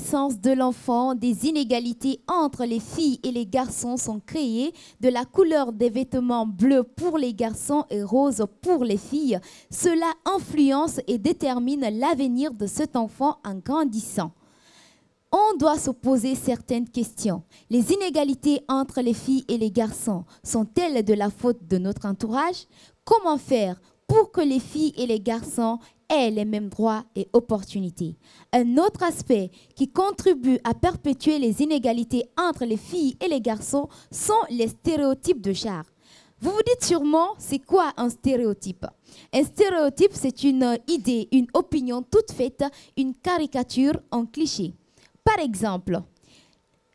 naissance de l'enfant, des inégalités entre les filles et les garçons sont créées, de la couleur des vêtements bleus pour les garçons et rose pour les filles. Cela influence et détermine l'avenir de cet enfant en grandissant. On doit se poser certaines questions. Les inégalités entre les filles et les garçons sont-elles de la faute de notre entourage? Comment faire pour que les filles et les garçons aient les mêmes droits et opportunités? Un autre aspect qui contribue à perpétuer les inégalités entre les filles et les garçons sont les stéréotypes de genre. Vous vous dites sûrement, c'est quoi un stéréotype? Un stéréotype, c'est une idée, une opinion toute faite, une caricature, un cliché. Par exemple,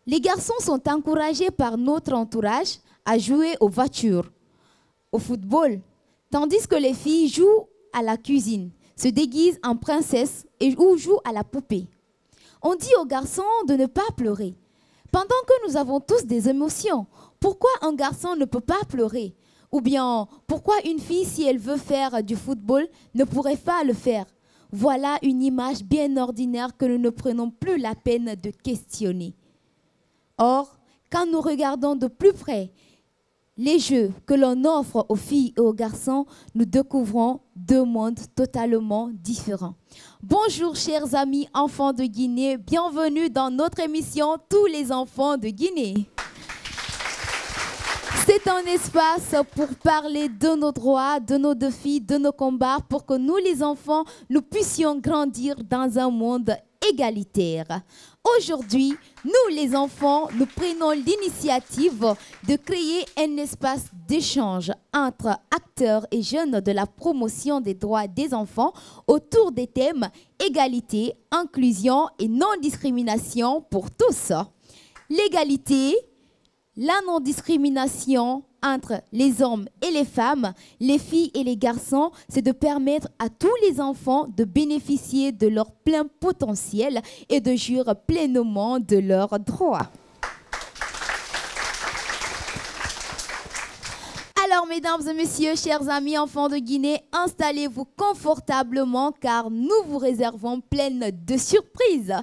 les garçons sont encouragés par notre entourage à jouer aux voitures, au football, tandis que les filles jouent à la cuisine, se déguisent en princesse ou jouent à la poupée. On dit aux garçons de ne pas pleurer. Pendant que nous avons tous des émotions, pourquoi un garçon ne peut pas pleurer? Ou bien, pourquoi une fille, si elle veut faire du football, ne pourrait pas le faire? Voilà une image bien ordinaire que nous ne prenons plus la peine de questionner. Or, quand nous regardons de plus près les jeux que l'on offre aux filles et aux garçons, nous découvrons deux mondes totalement différents. Bonjour chers amis enfants de Guinée, bienvenue dans notre émission Tous les enfants de Guinée. C'est un espace pour parler de nos droits, de nos défis, de nos combats, pour que nous les enfants, nous puissions grandir dans un monde égalitaire. Aujourd'hui, nous les enfants, nous prenons l'initiative de créer un espace d'échange entre acteurs et jeunes de la promotion des droits des enfants autour des thèmes égalité, inclusion et non-discrimination pour tous. L'égalité, la non-discrimination entre les hommes et les femmes, les filles et les garçons, c'est de permettre à tous les enfants de bénéficier de leur plein potentiel et de jouir pleinement de leurs droits. Alors, mesdames et messieurs, chers amis enfants de Guinée, installez-vous confortablement car nous vous réservons plein de surprises.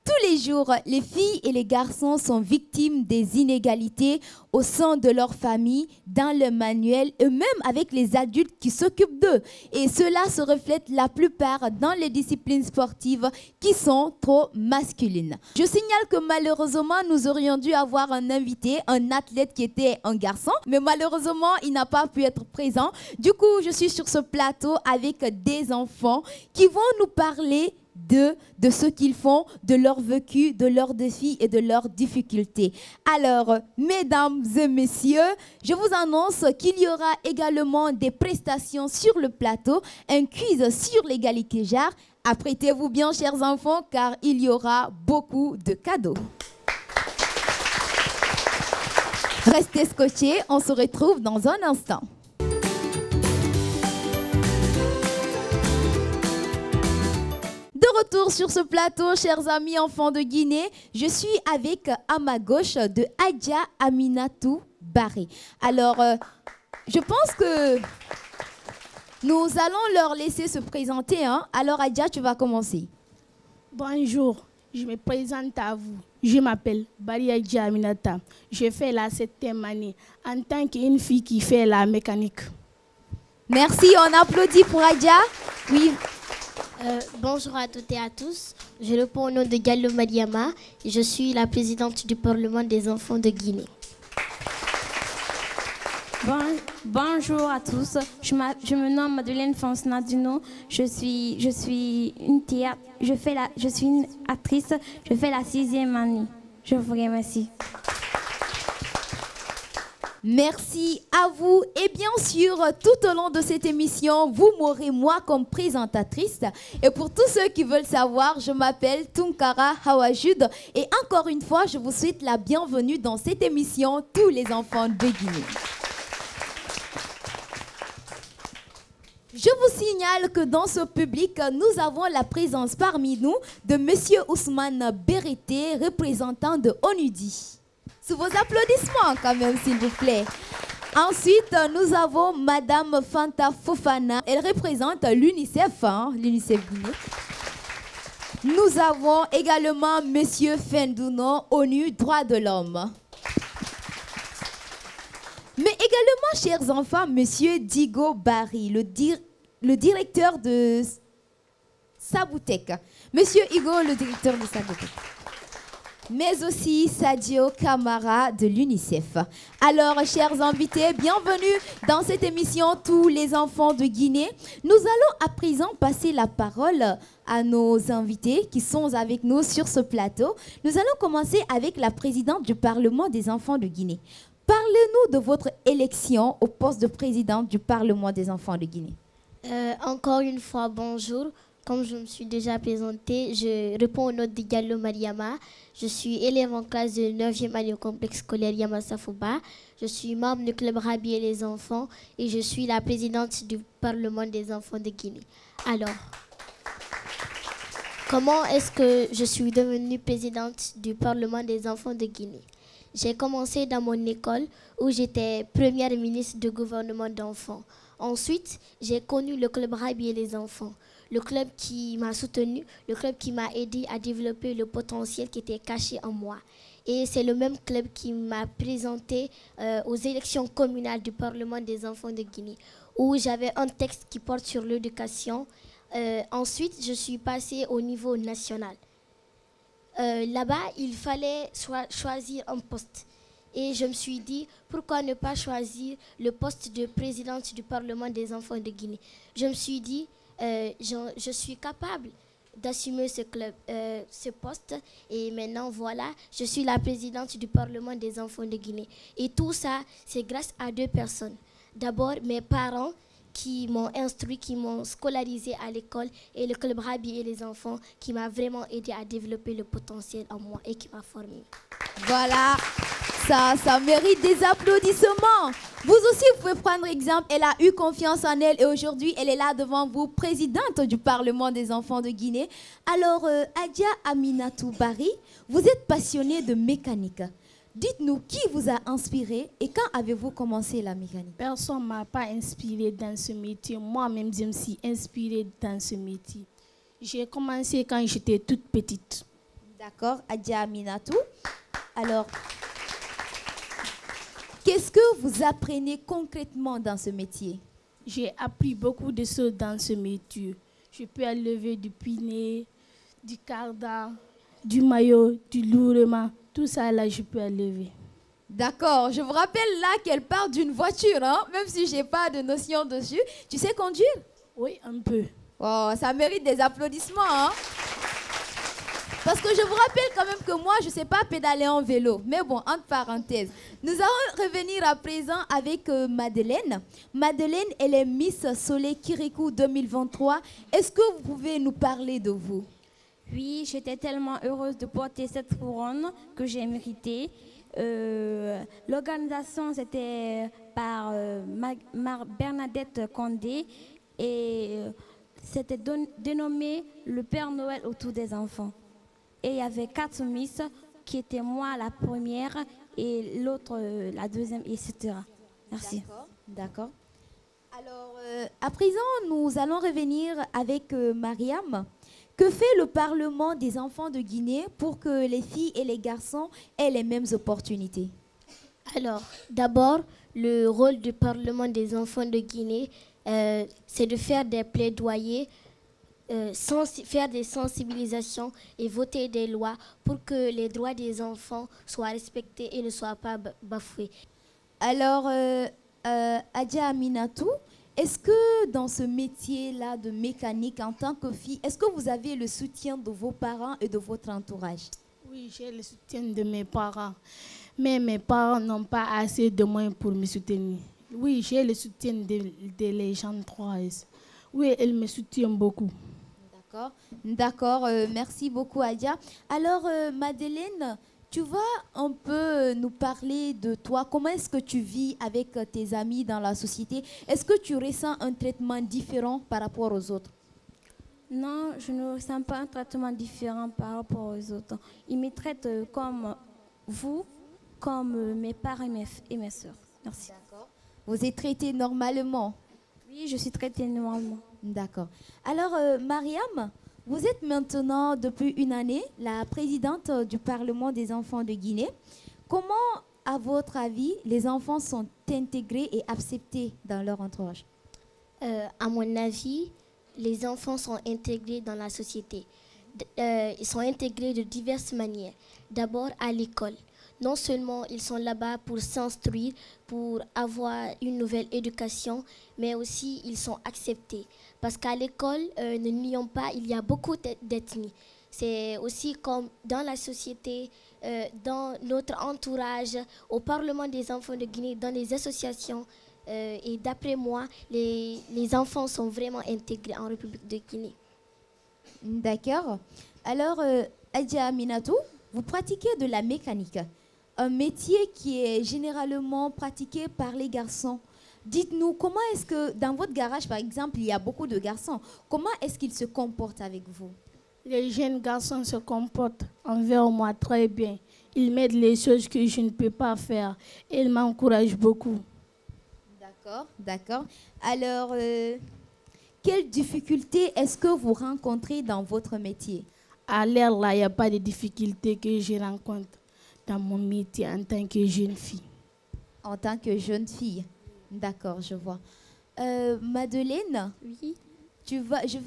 Tous les jours, les filles et les garçons sont victimes des inégalités au sein de leur famille, dans le manuel et même avec les adultes qui s'occupent d'eux. Et cela se reflète la plupart dans les disciplines sportives qui sont trop masculines. Je signale que malheureusement, nous aurions dû avoir un invité, un athlète qui était un garçon, mais malheureusement, il n'a pas pu être présent. Du coup, je suis sur ce plateau avec des enfants qui vont nous parler de ce qu'ils font, de leur vécu, de leurs défis et de leurs difficultés. Alors, mesdames et messieurs, je vous annonce qu'il y aura également des prestations sur le plateau, un quiz sur l'égalité genre. Apprêtez-vous bien, chers enfants, car il y aura beaucoup de cadeaux. Restez scotchés, on se retrouve dans un instant. De retour sur ce plateau, chers amis enfants de Guinée, je suis avec à ma gauche de Adja Aminatou Baré. Alors, je pense que nous allons leur laisser se présenter. Hein? Alors, Adja, tu vas commencer. Bonjour, je me présente à vous. Je m'appelle Bari Adja Aminata. Je fais la 7e année en tant qu'une fille qui fait la mécanique. Merci, on applaudit pour Adja. Oui. Bonjour à toutes et à tous. Je réponds au nom de Gallo Mariama et je suis la présidente du Parlement des enfants de Guinée. Bonjour à tous. Je me nomme Madeleine Fonsnadino. Je suis une actrice. Je fais la 6e année. Je vous remercie. Merci à vous et bien sûr tout au long de cette émission vous m'aurez moi comme présentatrice et pour tous ceux qui veulent savoir je m'appelle Tunkara Hawajud et encore une fois je vous souhaite la bienvenue dans cette émission Tous les enfants de Guinée. Je vous signale que dans ce public, nous avons la présence parmi nous de Monsieur Ousmane Berete, représentant de ONUDI. Sous vos applaudissements quand même, s'il vous plaît. Ensuite, nous avons Madame Fanta Fofana. Elle représente l'UNICEF, l'UNICEF Guinée. Nous avons également Monsieur Fendouno, ONU Droits de l'Homme. Mais également, chers enfants, Monsieur Digo Barry, le directeur de Saboutek. Monsieur Igo, le directeur de Saboutek. Mais aussi Sadio Kamara de l'UNICEF. Alors, chers invités, bienvenue dans cette émission Tous les enfants de Guinée. Nous allons à présent passer la parole à nos invités qui sont avec nous sur ce plateau. Nous allons commencer avec la présidente du Parlement des enfants de Guinée. Parlez-nous de votre élection au poste de présidente du Parlement des enfants de Guinée. Encore une fois, bonjour. Comme je me suis déjà présentée, je réponds au nom de Diallo Mariama. Je suis élève en classe de 9e année au complexe scolaire Yamasafouba. Je suis membre du club Rabi et les enfants et je suis la présidente du Parlement des enfants de Guinée. Alors, comment est-ce que je suis devenue présidente du Parlement des enfants de Guinée? J'ai commencé dans mon école où j'étais première ministre du gouvernement d'enfants. Ensuite, j'ai connu le club Rabi et les enfants. Le club qui m'a soutenu, le club qui m'a aidé à développer le potentiel qui était caché en moi. Et c'est le même club qui m'a présenté aux élections communales du Parlement des enfants de Guinée, où j'avais un texte qui porte sur l'éducation. Ensuite, je suis passée au niveau national. Là-bas, il fallait choisir un poste. Et je me suis dit, pourquoi ne pas choisir le poste de présidente du Parlement des enfants de Guinée? Je me suis dit, je suis capable d'assumer ce poste. Et maintenant, voilà, je suis la présidente du Parlement des enfants de Guinée. Et tout ça, c'est grâce à deux personnes. D'abord, mes parents qui m'ont instruit, qui m'ont scolarisé à l'école, et le club Rabi et les enfants qui m'a vraiment aidé à développer le potentiel en moi et qui m'a formée. Voilà, ça mérite des applaudissements. Vous aussi, vous pouvez prendre exemple. Elle a eu confiance en elle et aujourd'hui, elle est là devant vous, présidente du Parlement des enfants de Guinée. Alors, Adja Aminatou Bari, vous êtes passionnée de mécanique. Dites-nous qui vous a inspiré et quand avez-vous commencé la mécanique? Personne ne m'a pas inspiré dans ce métier. Moi-même, je me suis inspirée dans ce métier. J'ai commencé quand j'étais toute petite. D'accord, Adja Aminatou. Alors, qu'est-ce que vous apprenez concrètement dans ce métier? J'ai appris beaucoup de choses dans ce métier. Je peux enlever du pinet, du cardan, du maillot, du lourement. Tout ça, là, je peux enlever. D'accord, je vous rappelle là qu'elle part d'une voiture, hein? Même si je n'ai pas de notion dessus. Tu sais conduire? Oui, un peu. Oh, ça mérite des applaudissements, hein? Parce que je vous rappelle quand même que moi, je ne sais pas pédaler en vélo. Mais bon, entre parenthèses. Nous allons revenir à présent avec Madeleine. Madeleine, elle est Miss Soleil Kirikou 2023. Est-ce que vous pouvez nous parler de vous? Oui, j'étais tellement heureuse de porter cette couronne que j'ai méritée. L'organisation, c'était par Bernadette Condé et c'était dénommé le Père Noël autour des enfants. Et il y avait 4 Miss qui étaient moi la première et l'autre la deuxième, etc. Merci. D'accord. Alors, à présent, nous allons revenir avec Mariam. Que fait le Parlement des enfants de Guinée pour que les filles et les garçons aient les mêmes opportunités? Alors, d'abord, le rôle du Parlement des enfants de Guinée, c'est de faire des plaidoyers, faire des sensibilisations et voter des lois pour que les droits des enfants soient respectés et ne soient pas bafoués. Alors, Adja Aminatou, est-ce que dans ce métier-là de mécanique, en tant que fille, est-ce que vous avez le soutien de vos parents et de votre entourage? Oui, j'ai le soutien de mes parents. Mais mes parents n'ont pas assez de moyens pour me soutenir. Oui, j'ai le soutien de les gens 3S. Oui, elles me soutiennent beaucoup. D'accord, merci beaucoup Adja. Alors Madeleine, tu vas un peu nous parler de toi. Comment est-ce que tu vis avec tes amis dans la société? Est-ce que tu ressens un traitement différent par rapport aux autres? Non, je ne ressens pas un traitement différent par rapport aux autres. Ils me traitent comme vous, comme mes parents et mes soeurs. Merci. D'accord. Vous êtes traitée normalement? Oui, je suis traitée normalement. D'accord. Alors, Mariam, Vous êtes maintenant, depuis une année, la présidente du Parlement des enfants de Guinée. Comment, à votre avis, les enfants sont intégrés et acceptés dans leur entourage? À mon avis, les enfants sont intégrés dans la société. Ils sont intégrés de diverses manières. D'abord à l'école. Non seulement ils sont là-bas pour s'instruire, pour avoir une nouvelle éducation, mais aussi ils sont acceptés. Parce qu'à l'école, ne nions pas, il y a beaucoup d'ethnies. C'est aussi comme dans la société, dans notre entourage, au Parlement des enfants de Guinée, dans les associations. Et d'après moi, les enfants sont vraiment intégrés en République de Guinée. D'accord. Alors, Adja Aminatou, vous pratiquez de la mécanique, un métier qui est généralement pratiqué par les garçons. Dites-nous, comment est-ce que dans votre garage, par exemple, il y a beaucoup de garçons, comment est-ce qu'ils se comportent avec vous? Les jeunes garçons se comportent envers moi très bien. Ils m'aident les choses que je ne peux pas faire. Ils m'encouragent beaucoup. D'accord, d'accord. Alors, quelles difficultés est-ce que vous rencontrez dans votre métier? À l'heure là, il n'y a pas de difficultés que je rencontre dans mon métier en tant que jeune fille. En tant que jeune fille. D'accord, je vois. Madeleine, Oui.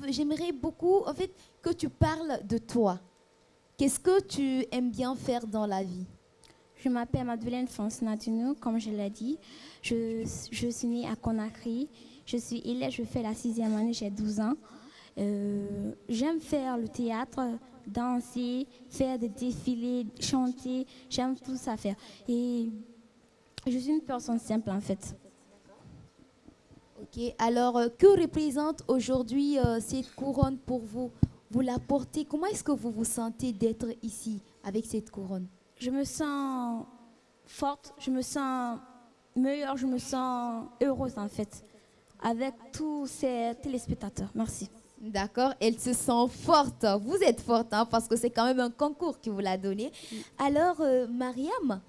j'aimerais beaucoup en fait, que tu parles de toi. Qu'est-ce que tu aimes bien faire dans la vie? Je m'appelle Madeleine Fonsenatunou, comme je l'ai dit. Je suis née à Conakry. Je suis élève, je fais la 6e année, j'ai 12 ans. J'aime faire le théâtre, danser, faire des défilés, chanter. J'aime tout ça faire. Et je suis une personne simple en fait. Ok, alors que représente aujourd'hui cette couronne pour vous? Vous la portez, comment est-ce que vous vous sentez d'être ici avec cette couronne? Je me sens forte, je me sens meilleure, je me sens heureuse en fait, avec tous ces téléspectateurs. Merci. D'accord, elle se sent forte. Vous êtes forte hein, parce que c'est quand même un concours qui vous l'a donné. Alors, Mariam,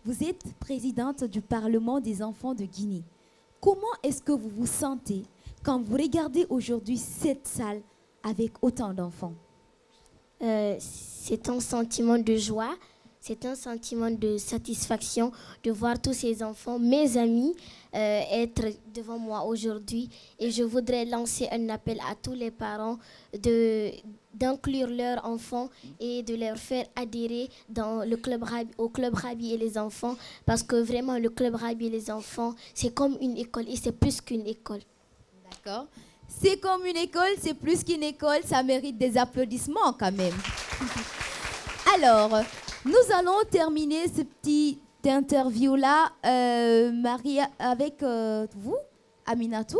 vous êtes présidente du Parlement des enfants de Guinée. Comment est-ce que vous vous sentez quand vous regardez aujourd'hui cette salle avec autant d'enfants? C'est un sentiment de joie, c'est un sentiment de satisfaction de voir tous ces enfants, mes amis, être devant moi aujourd'hui. Et je voudrais lancer un appel à tous les parents d'inclure leurs enfants et de leur faire adhérer dans au Club Rabi et les enfants, parce que vraiment le Club Rabi et les enfants, c'est comme une école et c'est plus qu'une école. D'accord. C'est comme une école, c'est plus qu'une école, ça mérite des applaudissements quand même. Alors, nous allons terminer ce petit interview-là, Maria, avec vous, Aminatou.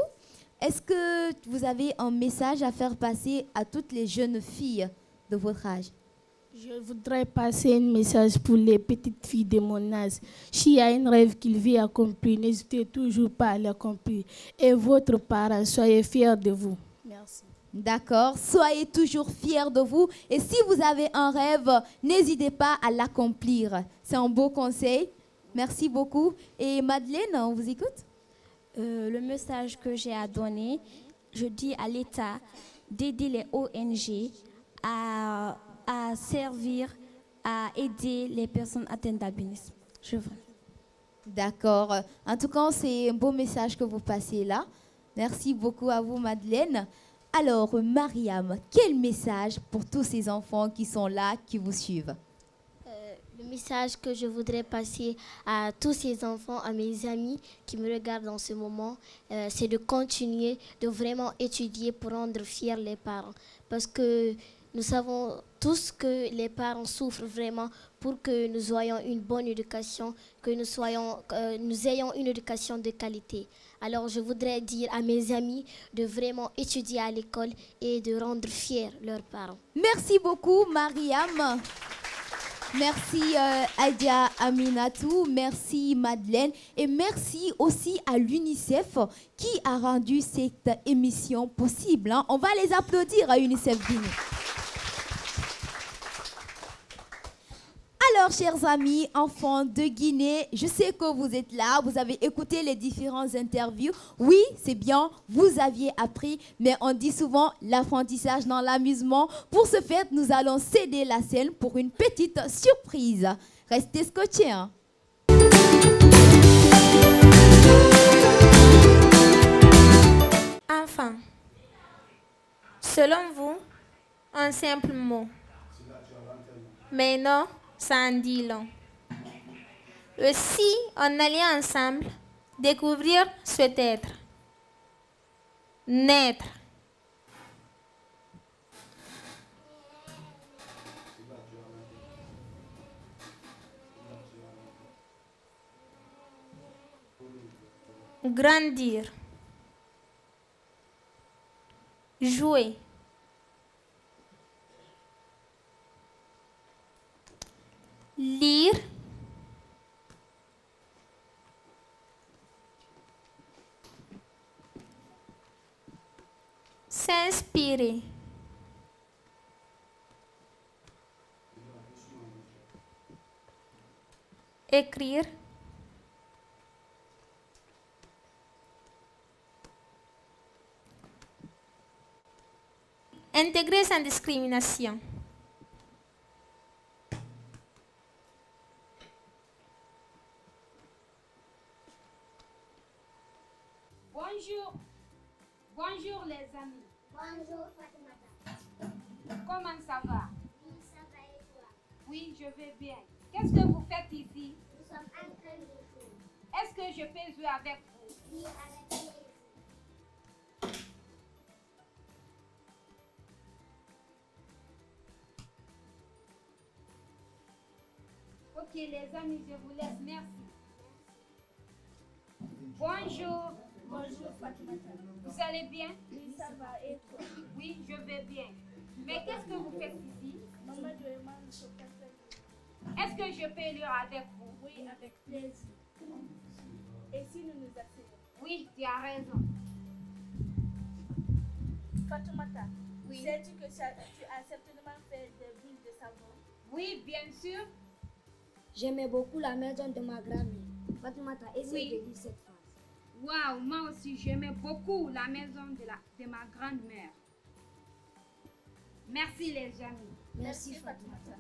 Est-ce que vous avez un message à faire passer à toutes les jeunes filles de votre âge? Je voudrais passer un message pour les petites filles de mon âge. S'il y a un rêve qu'il veut accomplir, n'hésitez toujours pas à l'accomplir. Et votre parent, soyez fiers de vous. Merci. D'accord, soyez toujours fiers de vous. Et si vous avez un rêve, n'hésitez pas à l'accomplir. C'est un beau conseil. Merci beaucoup. Et Madeleine, on vous écoute? Le message que j'ai à donner, je dis à l'État d'aider les ONG à servir, à aider les personnes atteintes d'albinisme. Je veux. D'accord. En tout cas, c'est un beau message que vous passez là. Merci beaucoup à vous, Madeleine. Alors, Mariam, quel message pour tous ces enfants qui sont là, qui vous suivent? Le message que je voudrais passer à tous ces enfants, à mes amis qui me regardent en ce moment, c'est de continuer, de vraiment étudier pour rendre fiers les parents. Parce que nous savons tous que les parents souffrent vraiment pour que nous ayons une bonne éducation, que nous ayons une éducation de qualité. Alors je voudrais dire à mes amis de vraiment étudier à l'école et de rendre fiers leurs parents. Merci beaucoup, Mariam. Merci Adja Aminatou, merci Madeleine et merci aussi à l'UNICEF qui a rendu cette émission possible. On va les applaudir à UNICEF Guinée. Alors, chers amis, enfants de Guinée, je sais que vous êtes là, vous avez écouté les différentes interviews. Oui, c'est bien, vous aviez appris, mais on dit souvent l'apprentissage dans l'amusement. Pour ce fait, nous allons céder la scène pour une petite surprise. Restez scotchés, hein. Enfant, selon vous, un simple mot. Mais non, ça en dit long. Si on allait ensemble découvrir cet être, naître. Grandir. Jouer. Lire. S'inspirer. Écrire. Intégrer sans discrimination. Bonjour. Bonjour les amis. Bonjour Fatimata. Comment ça va? Oui, ça va et toi? Oui, je vais bien. Qu'est-ce que vous faites ici? Nous sommes en train de jouer. Est-ce que je peux jouer avec vous? Oui, avec plaisir. Ok les amis, je vous laisse. Merci. Bonjour. Bonjour Fatimata. Vous allez bien? Oui, ça va et toi? Oui, je vais bien. Mais qu'est-ce que vous faites ici? Maman et moi, nous sommes en train de jouer. Est-ce que je peux lire avec vous? Oui, avec plaisir. Et si nous nous asseyons? Oui, tu as raison. Fatoumata, Oui. sais-tu que tu as certainement fait des bulles de savon? Oui, bien sûr. J'aimais beaucoup la maison de ma grand-mère. Fatoumata, essaye Oui. de lire cette phrase. Waouh, moi aussi j'aimais beaucoup la maison de ma grand-mère. Merci les amis. Merci Fatoumata.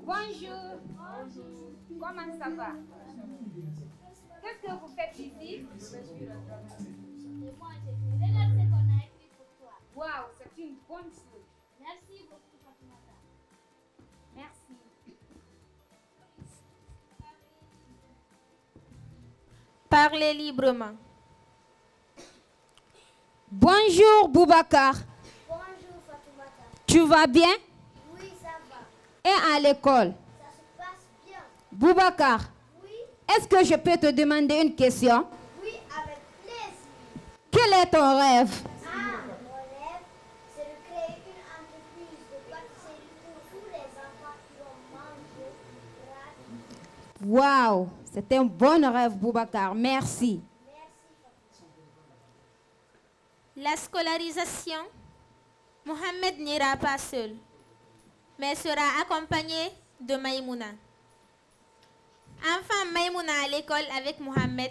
Bonjour. Bonjour. Comment ça va? Qu'est-ce que vous faites ici? Et moi, j'écris. Regarde ce qu'on a écrit pour toi. Waouh, c'est une bonne chose. Merci beaucoup Fatimata. Merci. Parler librement. Bonjour Boubacar, Bonjour Fatimata. tu vas bien? Oui, ça va. Et à l'école? Ça se passe bien. Boubacar, Oui, est-ce que je peux te demander une question? oui, avec plaisir. Quel est ton rêve? Ah, mon rêve, c'est de créer une entreprise de pâtisserie pour tous les enfants qui vont manger gratuit. Waouh, c'est un bon rêve Boubacar, merci. Merci Fatimata. La scolarisation. Mohamed n'ira pas seul, mais sera accompagné de Maïmouna. Enfant Maïmouna à l'école avec Mohamed,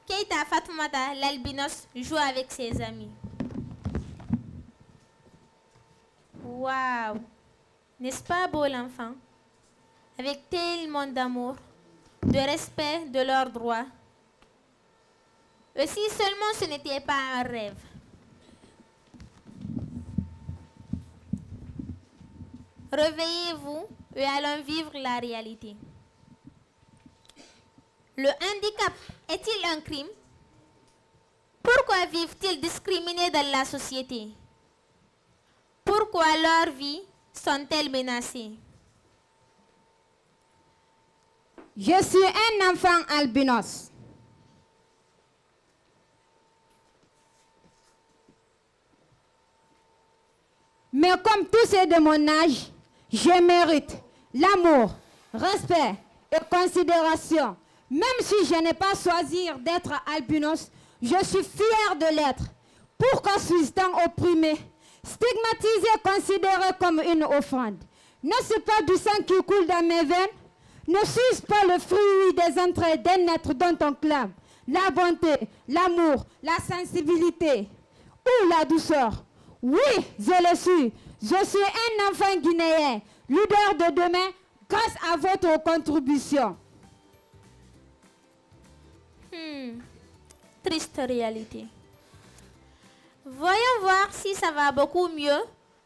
Keita Fatoumata, l'albinos, joue avec ses amis. Waouh! N'est-ce pas beau l'enfant? Avec tellement d'amour, de respect de leurs droits. Et si seulement ce n'était pas un rêve. Réveillez-vous et allons vivre la réalité. Le handicap est-il un crime? Pourquoi vivent-ils discriminés dans la société? Pourquoi leurs vies sont-elles menacées? Je suis un enfant albinos. Mais comme tous ceux de mon âge, je mérite l'amour, respect et considération. Même si je n'ai pas choisi d'être albinos, je suis fière de l'être. Pourquoi suis-je tant opprimé, stigmatisé, considéré comme une offrande? N'est-ce pas du sang qui coule dans mes veines? Ne suis-je pas le fruit des entrailles d'un être dont on clame la bonté, l'amour, la sensibilité ou la douceur? Oui, je le suis. Je suis un enfant guinéen, leader de demain grâce à votre contribution. Triste réalité. Voyons voir si ça va beaucoup mieux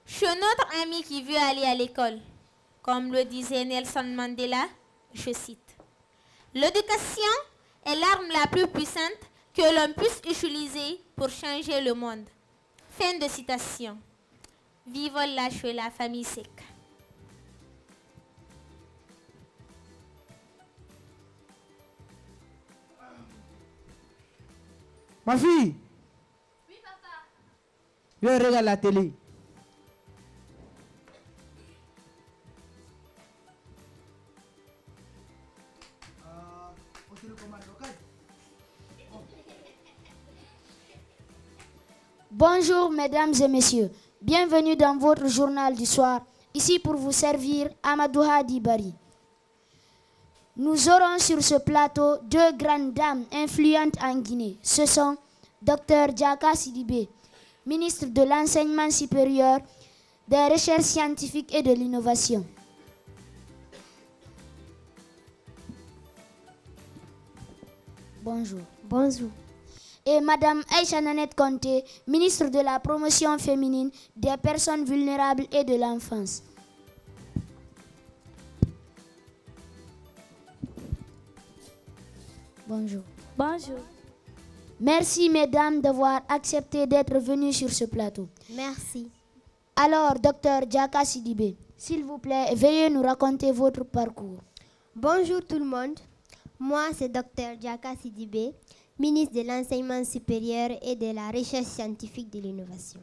chez notre ami qui veut aller à l'école. Comme le disait Nelson Mandela, je cite, « L'éducation est l'arme la plus puissante que l'on puisse utiliser pour changer le monde. » Fin de citation. Vive la chez la famille Sek. Ma fille. Oui, papa. Viens regarder la télé. Bonjour mesdames et messieurs, bienvenue dans votre journal du soir, ici pour vous servir Amadou Hadi Bari. Nous aurons sur ce plateau deux grandes dames influentes en Guinée. Ce sont Dr Diaka Sidibé, ministre de l'Enseignement supérieur, des Recherches scientifiques et de l'Innovation. Bonjour. Bonjour. Et Madame Aïcha Nanette Conté, ministre de la Promotion féminine, des personnes vulnérables et de l'enfance. Bonjour. Bonjour. Merci mesdames d'avoir accepté d'être venues sur ce plateau. Merci. Alors, Dr Diaka Sidibé, s'il vous plaît, veuillez nous raconter votre parcours. Bonjour tout le monde. Moi, c'est Dr Diaka Sidibé, ministre de l'Enseignement supérieur et de la Recherche scientifique de l'Innovation.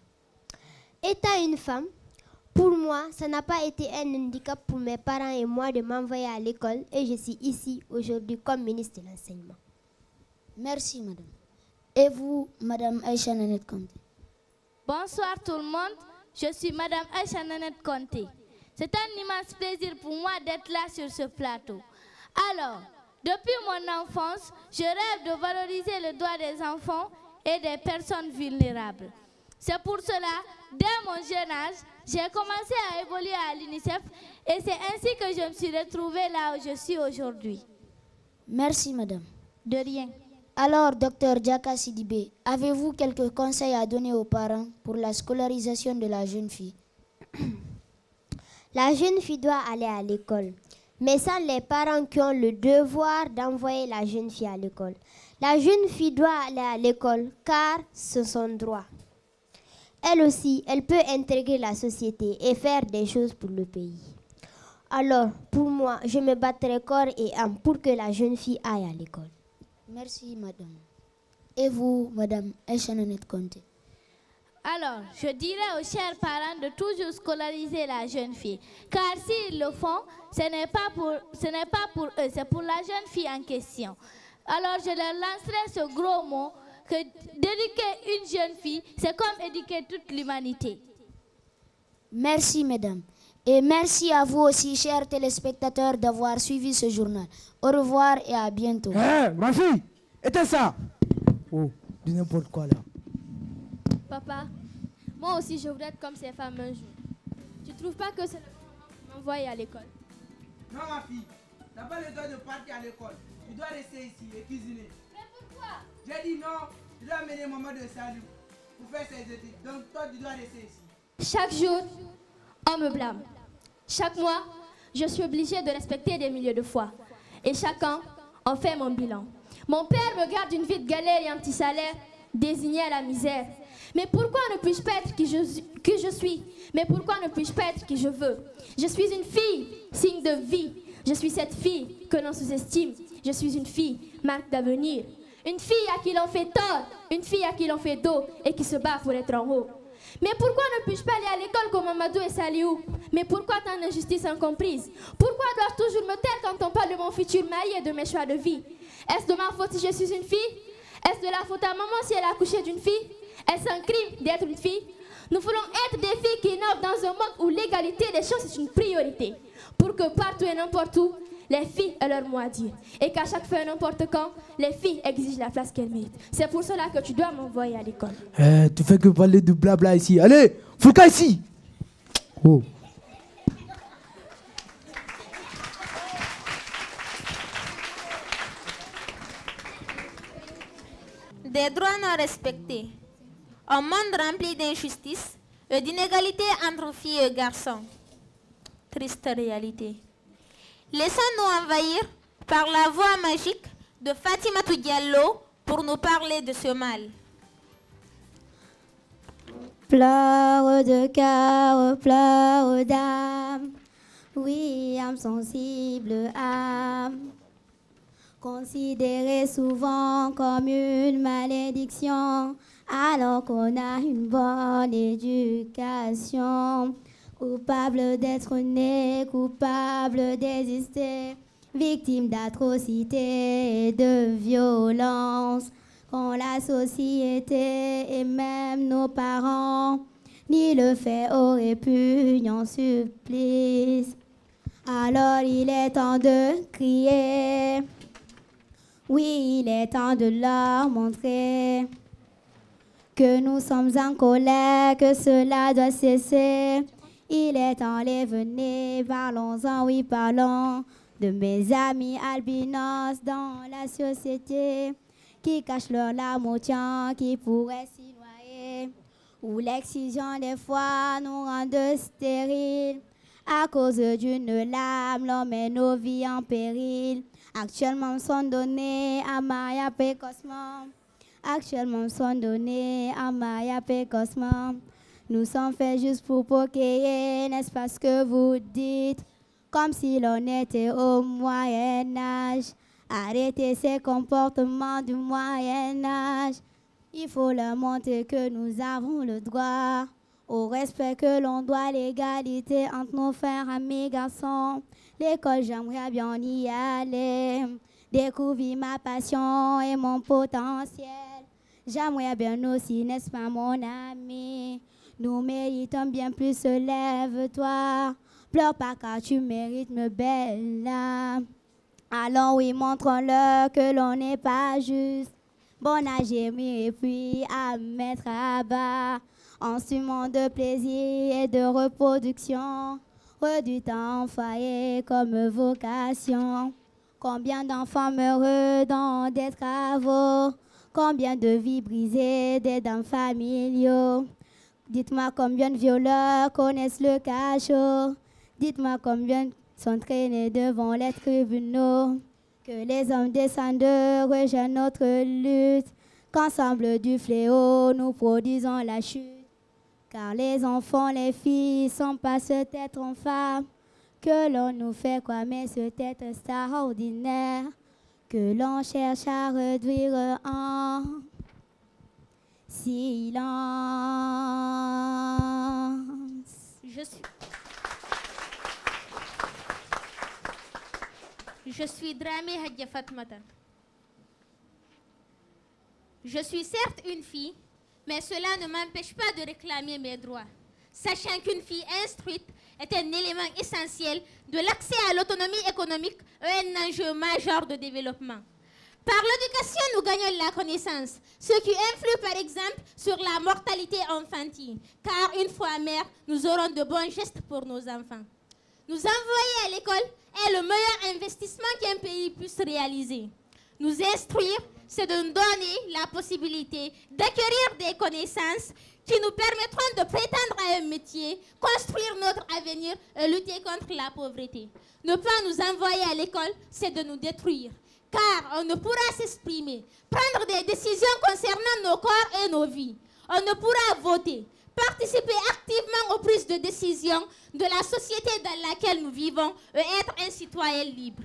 Étant une femme, pour moi, ça n'a pas été un handicap pour mes parents et moi de m'envoyer à l'école et je suis ici aujourd'hui comme ministre de l'Enseignement. Merci, madame. Et vous, madame Aïcha Nanette Conté? Bonsoir tout le monde, je suis madame Aïcha Nanette Conté. C'est un immense plaisir pour moi d'être là sur ce plateau. Alors, depuis mon enfance, je rêve de valoriser le droit des enfants et des personnes vulnérables. C'est pour cela, dès mon jeune âge, j'ai commencé à évoluer à l'UNICEF et c'est ainsi que je me suis retrouvée là où je suis aujourd'hui. Merci, madame. De rien. Alors, docteur Diaka Sidibé, avez-vous quelques conseils à donner aux parents pour la scolarisation de la jeune fille? La jeune fille doit aller à l'école, mais sans les parents qui ont le devoir d'envoyer la jeune fille à l'école. La jeune fille doit aller à l'école car c'est son droit. Elle aussi, elle peut intégrer la société et faire des choses pour le pays. Alors, pour moi, je me battrai corps et âme pour que la jeune fille aille à l'école. Merci, madame. Et vous, madame Aïcha Nanette Conté? Alors, je dirais aux chers parents de toujours scolariser la jeune fille. Car s'ils le font, ce n'est pas pour eux, c'est pour la jeune fille en question. Alors, je leur lancerai ce gros mot que d'éduquer une jeune fille, c'est comme éduquer toute l'humanité. Merci, mesdames. Et merci à vous aussi, chers téléspectateurs, d'avoir suivi ce journal. Au revoir et à bientôt. Hé, ma fille, éteins ça. Oh, dis n'importe quoi là. Papa, moi aussi je voudrais être comme ces femmes un jour. Tu trouves pas que c'est le bon moment pour m'envoyer à l'école? Non ma fille, tu n'as pas le droit de partir à l'école. Tu dois rester ici et cuisiner. Mais pourquoi? J'ai dit non, tu dois amener maman de salut pour faire ses études. Donc toi tu dois rester ici. Chaque jour, on me blâme. Chaque mois, je suis obligée de respecter des milieux de foi. Et chaque an, on fait mon bilan. Mon père me garde une vie de galère et un petit salaire, désigné à la misère. Mais pourquoi ne puis-je pas être qui je suis? Mais pourquoi ne puis-je pas être qui je veux? Je suis une fille, signe de vie. Je suis cette fille que l'on sous-estime. Je suis une fille, marque d'avenir. Une fille à qui l'on fait tort, une fille à qui l'on fait dos et qui se bat pour être en haut. Mais pourquoi ne puis-je pas aller à l'école comme Mamadou et Saliou? Mais pourquoi tant d'injustices incomprise? Pourquoi dois-je toujours me taire quand on parle de mon futur mari et de mes choix de vie? Est-ce de ma faute si je suis une fille? Est-ce de la faute à maman si elle a accouché d'une fille? Est-ce un crime d'être une fille? Nous voulons être des filles qui innovent dans un monde où l'égalité des chances est une priorité. Pour que partout et n'importe où, les filles aient leur mot à dire. Et qu'à chaque fois et n'importe quand, les filles exigent la place qu'elles méritent. C'est pour cela que tu dois m'envoyer à l'école. Tu fais que parler de blabla ici. Allez, faut le cas ici. Oh. Des droits non respectés. Un monde rempli d'injustice et d'inégalité entre filles et garçons. Triste réalité. Laissons-nous envahir par la voix magique de Fatimatou Diallo pour nous parler de ce mal. Pleure de cœur, pleure d'âme. Oui, âme sensible, âme. Considérée souvent comme une malédiction, alors qu'on a une bonne éducation. Coupable d'être né, coupable d'exister, victime d'atrocités et de violences. Quand la société et même nos parents ni le fait au répugnant supplice. Alors il est temps de crier. Oui, il est temps de leur montrer que nous sommes en colère, que cela doit cesser. Il est temps, les venez, parlons-en, oui, parlons de mes amis albinos dans la société qui cachent leurs larmes au tien, qui pourraient s'y noyer. Où l'excision des fois nous rend stériles. À cause d'une lame, l'homme met nos vies en péril. Actuellement, sont donnés à Maya précocement. Actuellement, sont donnés à Maya précocement. Nous sommes faits juste pour procréer, n'est-ce pas ce que vous dites? Comme si l'on était au Moyen-Âge. Arrêtez ces comportements du Moyen-Âge. Il faut leur montrer que nous avons le droit au respect, que l'on doit l'égalité entre nos frères, amis, garçons. L'école, j'aimerais bien y aller, découvrir ma passion et mon potentiel. J'aimerais bien aussi, n'est-ce pas mon ami? Nous méritons bien plus, lève-toi. Pleure pas car tu mérites, me belle âme. Allons, oui, montrons-leur que l'on n'est pas juste. Bon à gémir et puis à mettre à bas. En sumant de plaisir et de reproduction, réduisant en foyer comme vocation. Combien d'enfants meureux dans des travaux, combien de vies brisées des dents familiaux. Dites-moi combien de violeurs connaissent le cachot. Dites-moi combien sont traînés devant les tribunaux. Que les hommes descendent rejoignent notre lutte. Qu'ensemble du fléau nous produisons la chute. Car les enfants, les filles sont pas ce être en femme. Que l'on nous fait quoi mais ce être extraordinaire. Que l'on cherche à réduire en silence. Je suis Dramé Hadja Fatmata. Je suis certes une fille, mais cela ne m'empêche pas de réclamer mes droits, sachant qu'une fille instruite est un élément essentiel de l'accès à l'autonomie économique et un enjeu majeur de développement. Par l'éducation, nous gagnons la connaissance, ce qui influe par exemple sur la mortalité infantile, car une fois mère, nous aurons de bons gestes pour nos enfants. Nous envoyer à l'école est le meilleur investissement qu'un pays puisse réaliser. Nous instruire, c'est de nous donner la possibilité d'acquérir des connaissances qui nous permettront de prétendre à un métier, construire notre avenir et lutter contre la pauvreté. Ne pas nous envoyer à l'école, c'est de nous détruire. Car on ne pourra s'exprimer, prendre des décisions concernant nos corps et nos vies. On ne pourra voter, participer activement aux prises de décision de la société dans laquelle nous vivons et être un citoyen libre.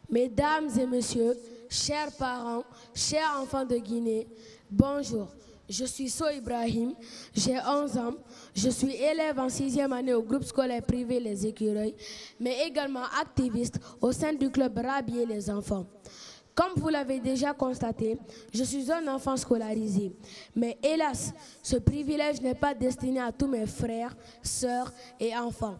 Mesdames et messieurs, chers parents, chers enfants de Guinée, bonjour. Je suis So Ibrahim, j'ai 11 ans, je suis élève en 6e année au groupe scolaire privé Les Écureuils, mais également activiste au sein du club Rabier les enfants. Comme vous l'avez déjà constaté, je suis un enfant scolarisé. Mais hélas, ce privilège n'est pas destiné à tous mes frères, sœurs et enfants.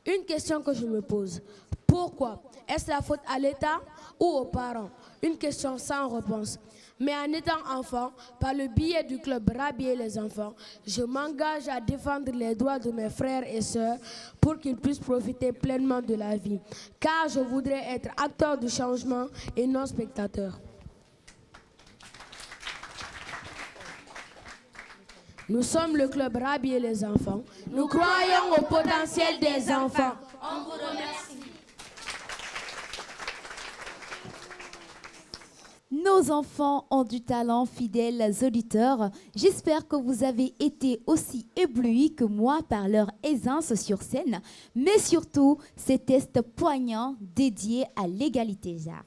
Une question que je me pose, pourquoi? Est-ce la faute à l'État ou aux parents? Une question sans réponse. Mais en étant enfant, par le biais du club Rabier les enfants, je m'engage à défendre les droits de mes frères et sœurs pour qu'ils puissent profiter pleinement de la vie. Car je voudrais être acteur du changement et non spectateur. Nous sommes le club Rabier les enfants. Nous croyons au potentiel des enfants. On vous remercie. Nos enfants ont du talent, fidèles auditeurs. J'espère que vous avez été aussi éblouis que moi par leur aisance sur scène, mais surtout ces tests poignants dédiés à l'égalité genre.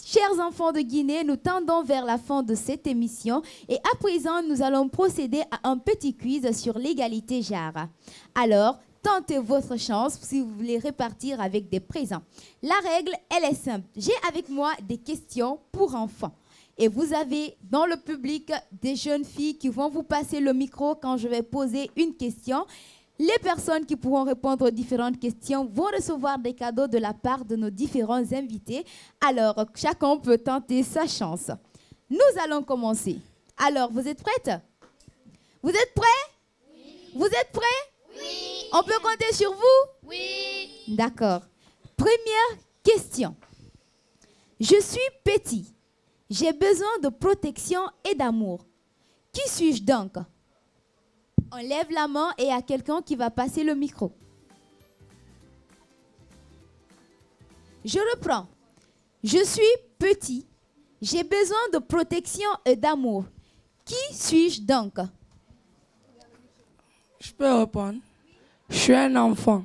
Chers enfants de Guinée, nous tendons vers la fin de cette émission et à présent, nous allons procéder à un petit quiz sur l'égalité genre. Alors, tentez votre chance si vous voulez répartir avec des présents. La règle, elle est simple. J'ai avec moi des questions pour enfants. Et vous avez dans le public des jeunes filles qui vont vous passer le micro quand je vais poser une question. Les personnes qui pourront répondre aux différentes questions vont recevoir des cadeaux de la part de nos différents invités. Alors, chacun peut tenter sa chance. Nous allons commencer. Alors, vous êtes prêtes? Vous êtes prêts? Oui. Vous êtes prêts? Oui. On peut compter sur vous? Oui. D'accord. Première question. Je suis petit. J'ai besoin de protection et d'amour. Qui suis-je donc? On lève la main et il y a quelqu'un qui va passer le micro. Je reprends. Je suis petit. J'ai besoin de protection et d'amour. Qui suis-je donc? Je peux répondre. Je suis un enfant.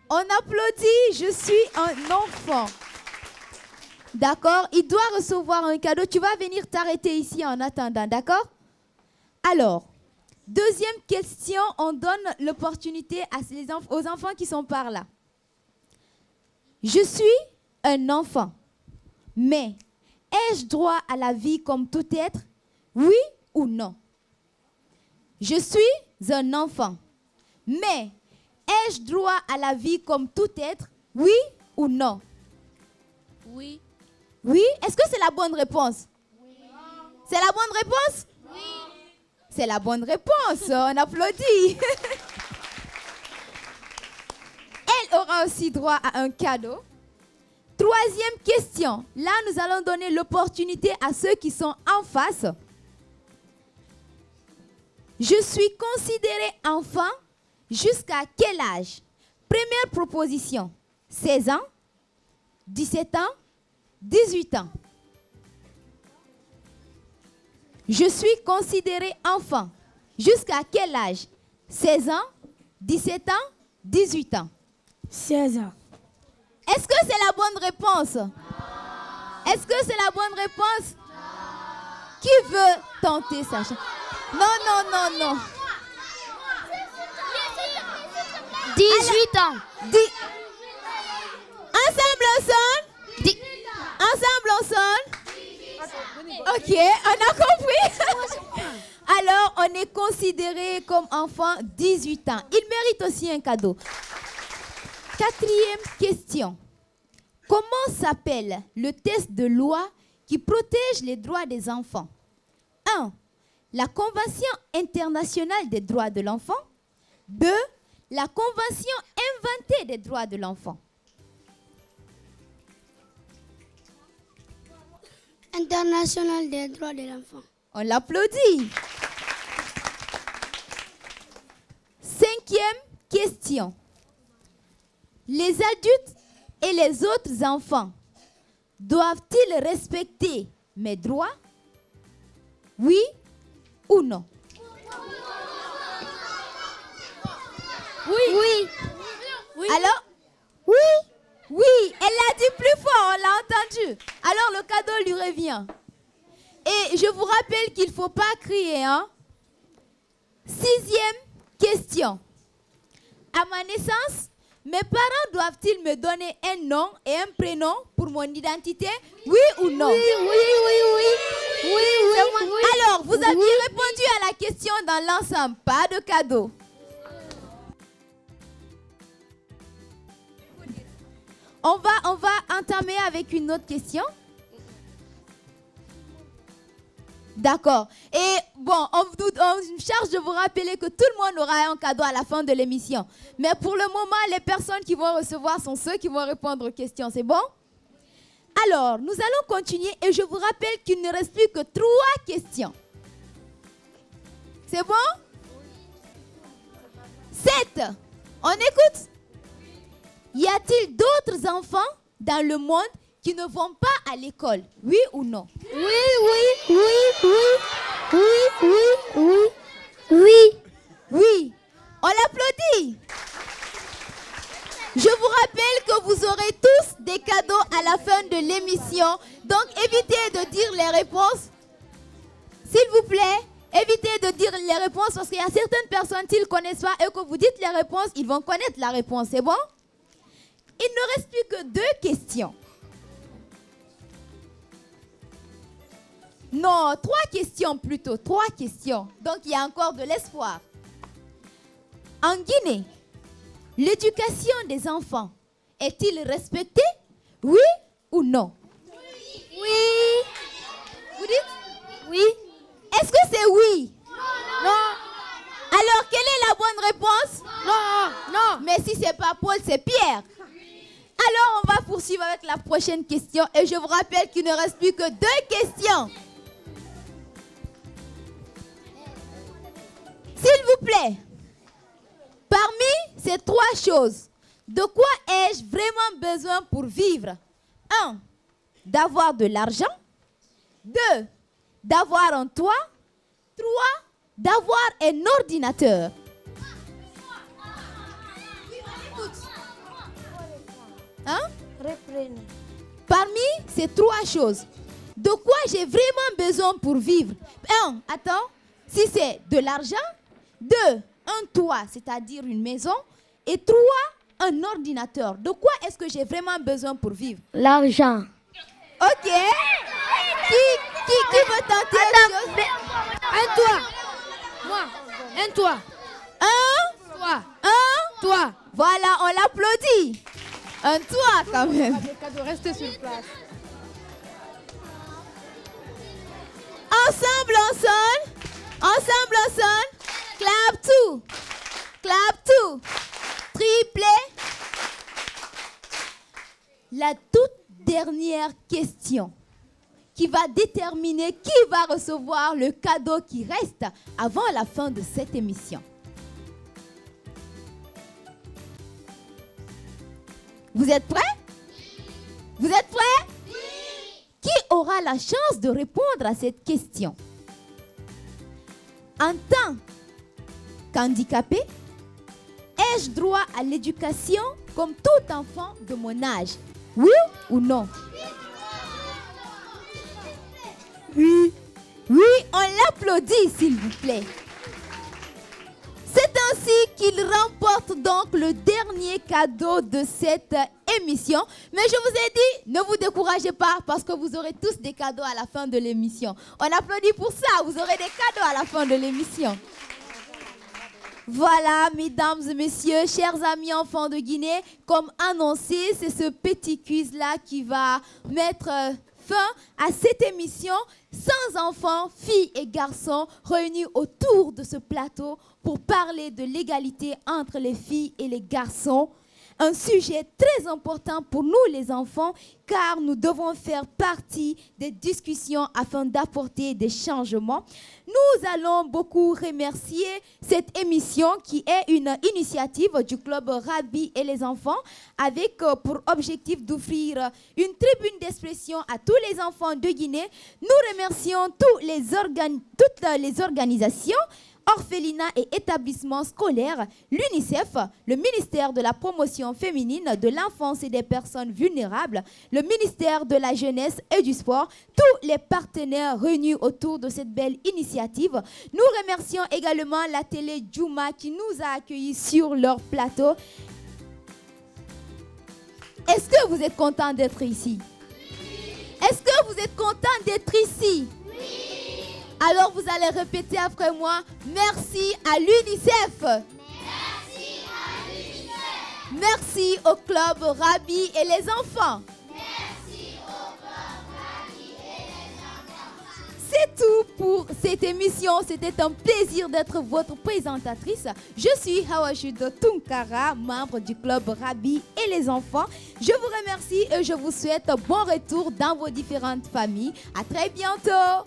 On applaudit. Je suis un enfant. D'accord? Il doit recevoir un cadeau. Tu vas venir t'arrêter ici en attendant. D'accord? Alors, deuxième question, on donne l'opportunité aux enfants qui sont par là. Je suis un enfant, mais ai-je droit à la vie comme tout être? Oui ou non? Je suis un enfant, mais ai-je droit à la vie comme tout être? Oui ou non? Oui. Oui? Est-ce que c'est la bonne réponse? Oui. C'est la bonne réponse? Oui. C'est la bonne réponse. On applaudit. Elle aura aussi droit à un cadeau. Troisième question. Là, nous allons donner l'opportunité à ceux qui sont en face. Je suis considéré enfant jusqu'à quel âge? Première proposition. 16 ans, 17 ans, 18 ans. Je suis considéré enfant. Jusqu'à quel âge? 16 ans, 17 ans, 18 ans. 16 ans. Est-ce que c'est la bonne réponse? Est-ce que c'est la bonne réponse? Qui veut tenter sa chance? Non, non, non, non. 18 ans. Ensemble, on sonne. Ensemble, on sonne. Ok, on a compris. Alors, on est considéré comme enfant 18 ans. Il mérite aussi un cadeau. Quatrième question. Comment s'appelle le test de loi qui protège les droits des enfants? 1. La Convention internationale des droits de l'enfant. 2. La Convention inventée des droits de l'enfant. International des droits de l'enfant. On l'applaudit. Cinquième question. Les adultes et les autres enfants doivent-ils respecter mes droits? Oui ou non? Oui. Oui. Oui. Alors? Oui. Oui, elle l'a dit plus fort, on l'a entendu. Alors le cadeau lui revient. Et je vous rappelle qu'il ne faut pas crier. Hein? Sixième question. À ma naissance, Mes parents doivent-ils me donner un nom et un prénom pour mon identité? Oui ou non? Oui. Alors, vous aviez répondu à la question dans l'ensemble. Pas de cadeau. On va entamer avec une autre question. D'accord. Et bon, on me charge de vous rappeler que tout le monde aura un cadeau à la fin de l'émission. Mais pour le moment, les personnes qui vont recevoir sont ceux qui vont répondre aux questions. C'est bon? Alors, nous allons continuer et je vous rappelle qu'il ne reste plus que 3 questions. C'est bon? 7. On écoute? Y a-t-il d'autres enfants dans le monde qui ne vont pas à l'école? Oui ou non? Oui. On l'applaudit. Je vous rappelle que vous aurez tous des cadeaux à la fin de l'émission. Donc, évitez de dire les réponses. S'il vous plaît, évitez de dire les réponses parce qu'il y a certaines personnes, s'ils ne connaissent pas et que vous dites les réponses, ils vont connaître la réponse. C'est bon? Il ne reste plus que 2 questions. Non, 3 questions plutôt. 3 questions. Donc, il y a encore de l'espoir. En Guinée, l'éducation des enfants est-il respectée? Oui ou non? Oui. Vous dites? Oui. Est-ce que c'est oui? Non. Alors, quelle est la bonne réponse? Non. Mais si c'est pas Paul, c'est Pierre. Alors, on va poursuivre avec la prochaine question. Et je vous rappelle qu'il ne reste plus que 2 questions. S'il vous plaît, parmi ces 3 choses, de quoi ai-je vraiment besoin pour vivre? 1. D'avoir de l'argent. 2. D'avoir un toit. 3. D'avoir un ordinateur. Hein? Reprenez. Parmi ces 3 choses, de quoi j'ai vraiment besoin pour vivre? 1. Attends. Si c'est de l'argent. 2. Un toit, c'est-à-dire une maison. Et 3. Un ordinateur. De quoi est-ce que j'ai vraiment besoin pour vivre? L'argent. Ok. Qui veut tenter autre chose? Un toit. Moi. Un toit. Un toit. Voilà, on l'applaudit. Un toit quand même. Restez sur place. Ensemble. Clap two. Triplé. La toute dernière question qui va déterminer qui va recevoir le cadeau qui reste avant la fin de cette émission. Vous êtes prêts? Vous êtes prêts? Oui. Qui aura la chance de répondre à cette question? En tant qu'handicapé, ai-je droit à l'éducation comme tout enfant de mon âge? Oui ou non? Oui. Oui, on l'applaudit s'il vous plaît. C'est ainsi qu'il remporte donc le dernier cadeau de cette émission. Mais je vous ai dit, ne vous découragez pas parce que vous aurez tous des cadeaux à la fin de l'émission. On applaudit pour ça, vous aurez des cadeaux à la fin de l'émission. Voilà, mesdames et messieurs, chers amis enfants de Guinée, comme annoncé, c'est ce petit quiz-là qui va mettre fin à cette émission. 100 enfants, filles et garçons réunis autour de ce plateau pour parler de l'égalité entre les filles et les garçons. Un sujet très important pour nous les enfants car nous devons faire partie des discussions afin d'apporter des changements. Nous allons beaucoup remercier cette émission qui est une initiative du club Rabi et les enfants avec pour objectif d'offrir une tribune d'expression à tous les enfants de Guinée. Nous remercions toutes les organisations, orphelinats et établissements scolaires, l'UNICEF, le ministère de la promotion féminine, de l'enfance et des personnes vulnérables, le ministère de la jeunesse et du sport, tous les partenaires réunis autour de cette belle initiative. Nous remercions également la télé Djouma qui nous a accueillis sur leur plateau. Est-ce que vous êtes content d'être ici? Est-ce que vous êtes content d'être ici? Oui. Alors vous allez répéter après moi, merci à l'UNICEF. Merci à l'UNICEF. Merci au club Rabi et les enfants. Merci au club Rabi et les enfants. C'est tout pour cette émission. C'était un plaisir d'être votre présentatrice. Je suis Hawashudo Tunkara, membre du club Rabi et les enfants. Je vous remercie et je vous souhaite un bon retour dans vos différentes familles. À très bientôt.